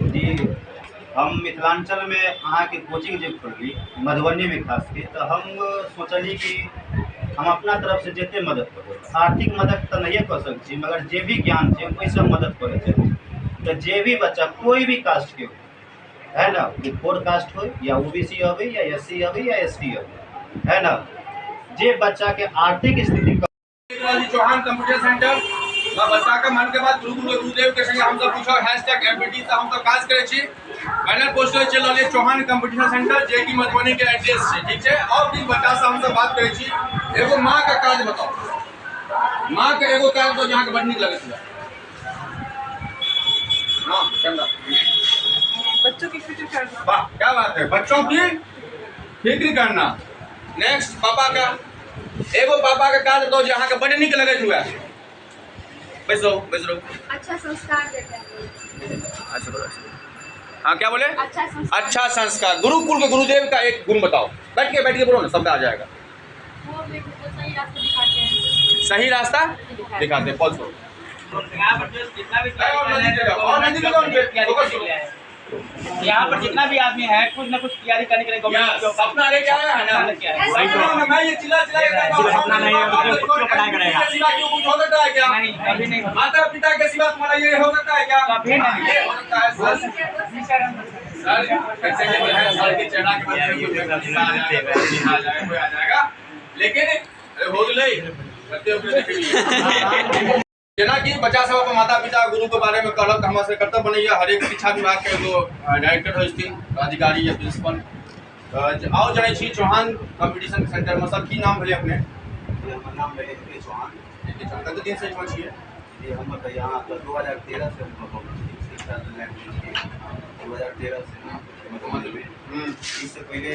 जी, हम मिथिलांचल में अहाँ के कोचिंग जे खोलली मधुबनी में खास के, तो हम सोचली कि हम अपना तरफ से जते मदद करबै। आर्थिक मदद तो नहीं कर सकते, मगर जे भी ज्ञान है वही सब मदद करे चाहिए। तो जे भी बच्चा कोई भी कास्ट के हो, है ना, कि फोर कास्ट हो या ओबीसी हो या एससी हो या एसटी हो, है ना, जे बच्चा के आर्थिक स्थिति चौहान कंप्यूटर सेंटर बच्चा के मन के बाद गुरुदेव के संगे हम सब पूछो #एमपीटी से हम सब काज करे छी। फाइनल पोस्टर चल रहा है चौहान कंप्यूटर सेंटर जे की मधुबनी के एड्रेस है, ठीक है। और भी बच्चा से हम सब बात करे छी। एगो माँ का काज बताओ, माँ के एगो काज तो जहाँ के बड़ निक लगे छै। हाँ कैमरा बच्चों की फिक्र करना। वाह क्या बात है, बच्चों की फिक्र करना। नेक्स्ट पापा का एगो पापा का काज बताओ जहाँ के बड़ निक लगे हुआ। बैसो बैसो। अच्छा संस्कार देते हैं। हाँ क्या बोले? अच्छा संस्कार। गुरुकुल के गुरुदेव का एक गुण बताओ। बैठ के बोलो ना, सब आ जाएगा। वो सही रास्ता दिखाते हैं। सही रास्ता दिखाते हैं। पॉज करो। यहाँ पर जितना भी आदमी है कुछ न कुछ तैयारी करने के लिए गवर्नमेंट सपना लेके आया है ना, मैं ये चिल्ला सपना नहीं है, क्यों पढ़ाई करेगा? कुछ हो सकता है क्या? नहीं कभी नहीं होता। माता पिता के सिवा तुम्हारा ये हो सकता है क्या? कभी नहीं। ये हो सकता है सर कैसे है सर के चढ़ा के आ जाएगा, लेकिन हो गई जेना कि बच्चा सब अपन माता पिता गुरु के बारे में कहलक, हमरा से कर्तव्य बनैया हर एक शिक्षा विभाग के एगो डायरेक्टर हो स्थिन अधिकारी या प्रिंसिपल। आओ जाने छी चौहान कंपटीशन सेंटर में सर की नाम भेले अपने? हमर नाम भेलै के चौहान। कते दिन से इसमें छियै? ये हम तो यहाँ 2013 से शिक्षा लाइन में छियै। 2013 से इससे पहले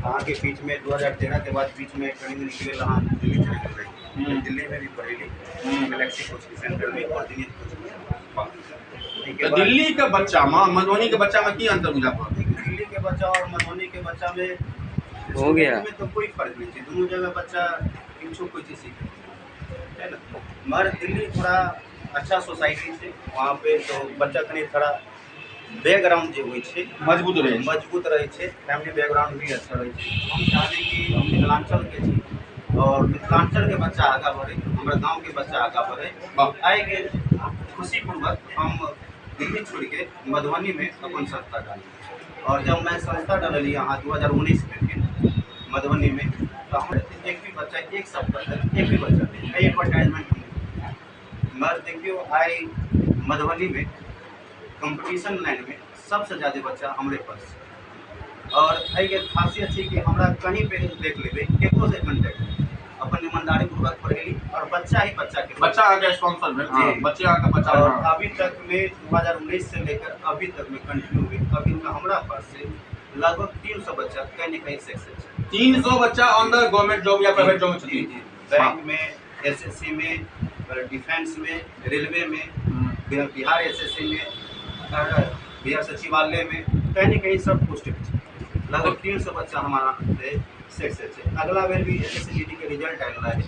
अहाँ के बीच में 2013 के बाद बीच में ट्रेनिंग निकले अहाँ दिल्ली चले गए। दिल्ली में भी पढ़ेली गैलेक्सी कोचिंग सेंटर में और दिल्ली के बच्चा में मधुबनी के बच्चा में की अंतर बुझा पड़ा? दिल्ली के बच्चा और मधुबनी के बच्चा में हो गया में तो कोई फर्क नहीं है। दोनों जगह बच्चा किछु कोई चीज सीखे, है ना। मगर दिल्ली थोड़ा अच्छा सोसाइटी है, वहाँ पे तो बच्चा कनी थोड़ा बैकग्राउंड जो होइ छै मजबूत रहे छै, फैमिली बैकग्राउंड भी अच्छा रहे छै। हम चाहते कि हम मिथिलांचल के छी और मिथिलांचल के बच्चा आगा बढ़े, हमारे गांव के बच्चा आगा बढ़े। आए के खुशीपूर्वक हम दिल्ली छोड़ के मधुबनी में अपन संस्था डाली। और जब मैं संस्था डाली यहाँ 2019 में मधुबनी में, तो हमारे एक भी बच्चा एक सप्ताह तक एक भी बच्चा नहीं एडवर्टाइजमेंट नहीं। मगर देखियो आए मधुबनी में कंपटीशन लाइन में सबसे ज़्यादा बच्चा हमारे पास। और एहि खासियत है कि हमरा कहीं पे देख लेबे केकरो से कंटेक्ट अपन ईमानदारी पूर्वक पढ़ेली और बच्चा ही बच्चा के बच्चा आगे स्पॉन्सर में बच्चे आगे बच्चा। और अभी तक में 2019 से लेकर अभी तक में कंटिन्यू हुई। अभी तक हमारा पास से लगभग 300 बच्चा कहीं न कहीं सक्सेस है। 300 बच्चा ऑन द गवर्नमेंट जॉब या प्राइवेट जॉब में? जी बैंक में, एसएससी में, डिफेंस में, रेलवे में, बिहार एसएससी में, बिहार सचिवालय में, कहीं न कहीं सब पोस्ट लगभग 300 बच्चा हमारा सक्सेस है। अगला बेर भी एसएससी के रिजल्ट आयल रहा है,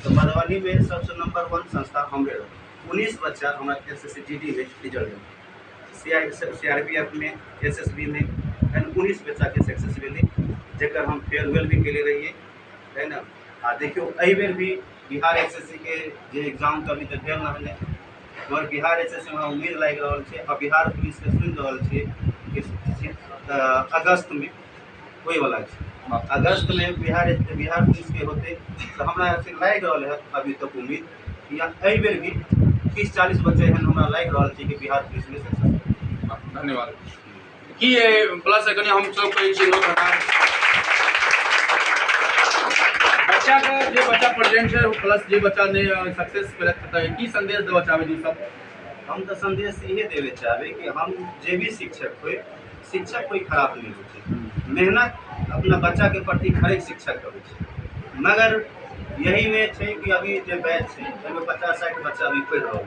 तो मधुबनी में सबसे नंबर 1 संस्था हमरे रहे। 19 बच्चा हमारा एसएससी में रिजल्ट है। सीआरपीएफ में, एसएसबी में 19 बच्चा के सक्सेस भेले, जकर हम फेयरवेल भी के रहिए, है ना। आ देखियो एहि बेर भी बिहार एसएससी के जे एग्जाम तो अभी तक भेल ना है, मगर बिहार एसएससी में उम्मीद लागि रहल छै। और बिहार पुलिस के सुनि रहल छै कि अगस्त में होय वाला है। अगस्त में बिहार पुलिस के होते, तो हमरा से लागि रहल है अभी तक उम्मीद या एहि बेर भी 30-40 बच्चे एहन हमरा लागि रहल छै कि बिहार पुलिस में सक्सेस। धन्यवाद। की प्लस कनी हम सब कहै छी लोक बच्चा का जे बच्चा प्रेजेंट है प्लस जे बच्चा ने सक्सेस करता है, की संदेश देना चाहबे जी सब? हम तो संदेश ये देवे चाहबे कि हम जे भी शिक्षक हो, शिक्षक कोई खराब नहीं हो, मेहनत अपना बच्चा के प्रति हर एक शिक्षक करे, मगर यही में है कि अभी जो बैच है 50-60 बच्चा अभी पढ़ रहा है,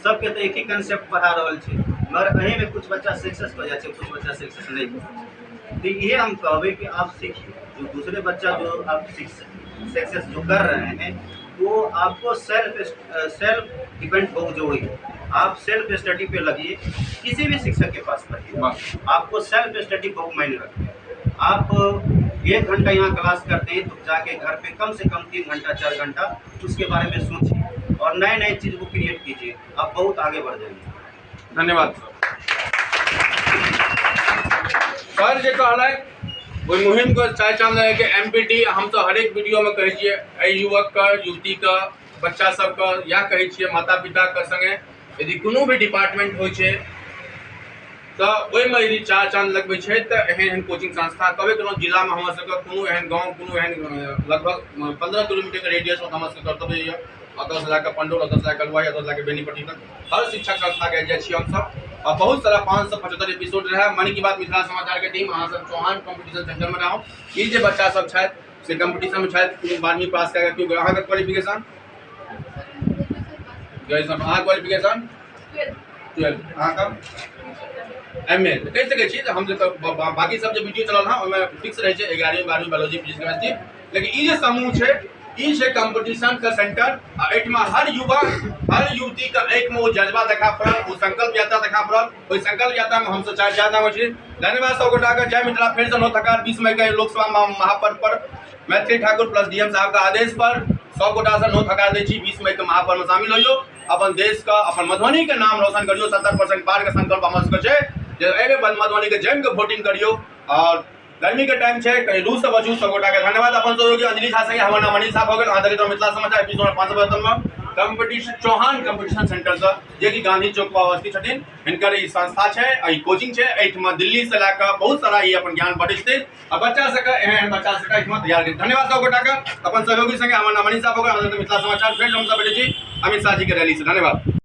सबके तो एक ही कंसेप्ट पढ़ा रहा है, मगर अही में कुछ बच्चा सक्सेस हो जाए, कुछ बच्चा सक्सेस नहीं हो। तो ये हम कहबे कि आप सीखिए, जो दूसरे बच्चा जो आप सक्सेस जो कर रहे हैं वो आपको सेल्फ डिपेंड बहुत जरूरी है। आप सेल्फ स्टडी पे लगिए, किसी भी शिक्षक के पास पढ़िए, आपको सेल्फ स्टडी बहुत मायने रखती है। आप 1 घंटा यहाँ क्लास करते हैं तो जाके घर पे कम से कम 3 घंटा 4 घंटा उसके बारे में सोचिए और नए नए चीज़ को क्रिएट कीजिए, आप बहुत आगे बढ़ जाएंगे। धन्यवाद सर जे कहल वही मुहिम को चाहे चाहना है कि MPT हम तो हर एक वीडियो में कहे छिए युवक का, युवती का, बच्चा सब का या कहे छिए माता पिता के संगे यदि कोनो भी डिपार्टमेंट होइ छै तो ओहि में यदि चार चांद लगबै छै तो एहन कोचिंग संस्था कभी कोनो जिला में हमरा सबके कोनो एहन गाँव कोनो एहन लगभग 15 किलोमीटर के रेडियस में हमरा सबके कर्तव्य है अतः से जाकर पंडौल, अतः से जाकर कलवाई, अतः से जाकर बेनीपट्टी तक हर शिक्षक संस्था के जाइ छिए हम सब। और बहुत सारा 575 एपिसोड रहा मन की बात मिथिला समाचार के टीम अहाँ सब चौहान कॉम्पिटिशन सेंटर में रहूँ। ई जे बच्चा सब छथि से कॉम्पिटिशन में छथि 12वीं पास कए के क्यों अहाँ के क्वालिफिकेशन ग्रेजुएशन अहाँ क्वालिफिकेशन 12 अहाँ का MA कह सकै छी हम जे बाकी सब जे वीडियो चलल हां ओमे फिक्स रहै छै 11वीं 12वीं बायोलॉजी फिजिक्स केमिस्ट्री, लेकिन ई जे समूह छै ई छै कंपटीशन का सेंटर आ एठमा हर युवा हर युवती का एक में वो जज्बा देखा पड़ल, वो संकल्प यात्रा देखा पड़ल। ओहि संकल्प यात्रा में हम सब चाहे ज्यादा हो छी। धन्यवाद सब गोटा का। जय मिथिला। फिर से नौथकार 20 मई के लोकसभा महापर्व पर मैथिली ठाकुर प्लस DM साहब का आदेश पर सब गोटा से नौथकार दै छी 20 मई के महापर्व में शामिल होइयो, अपन देश का अपन मधुबनी के नाम रोशन करियो। 70% पार के संकल्प हमर सबके छै जे एबे मधुबनी के जम के वोटिंग करियो और गर्मी के टाइम है कहीं लू से बचू। सब गोटा के धन्यवाद। अपन सहयोगी अंजलि झा संगे हमर नाम मनीष साहब हो गए। अहाँ देखिए मिथिला समाचार एपिसोड 572 में कंपटीशन चौहान कंपटीशन सेंटर से जे कि गांधी चौक पर अवस्थित छथिन। हिनकर ई संस्था है, ई कोचिंग है। एठमा दिल्ली से लाकर बहुत सारा ई अपन ज्ञान बढ़ै छथिन आ बच्चा सबके एहन बच्चा सबके एठमा तैयार करै। धन्यवाद सब गोटा के। अपन सहयोगी संगे हमर नाम मनीष साहब हो गए। अहाँ देखिए मिथिला समाचार। फिर हम सब बैठे छी अमित शाह जी के रैली से। धन्यवाद।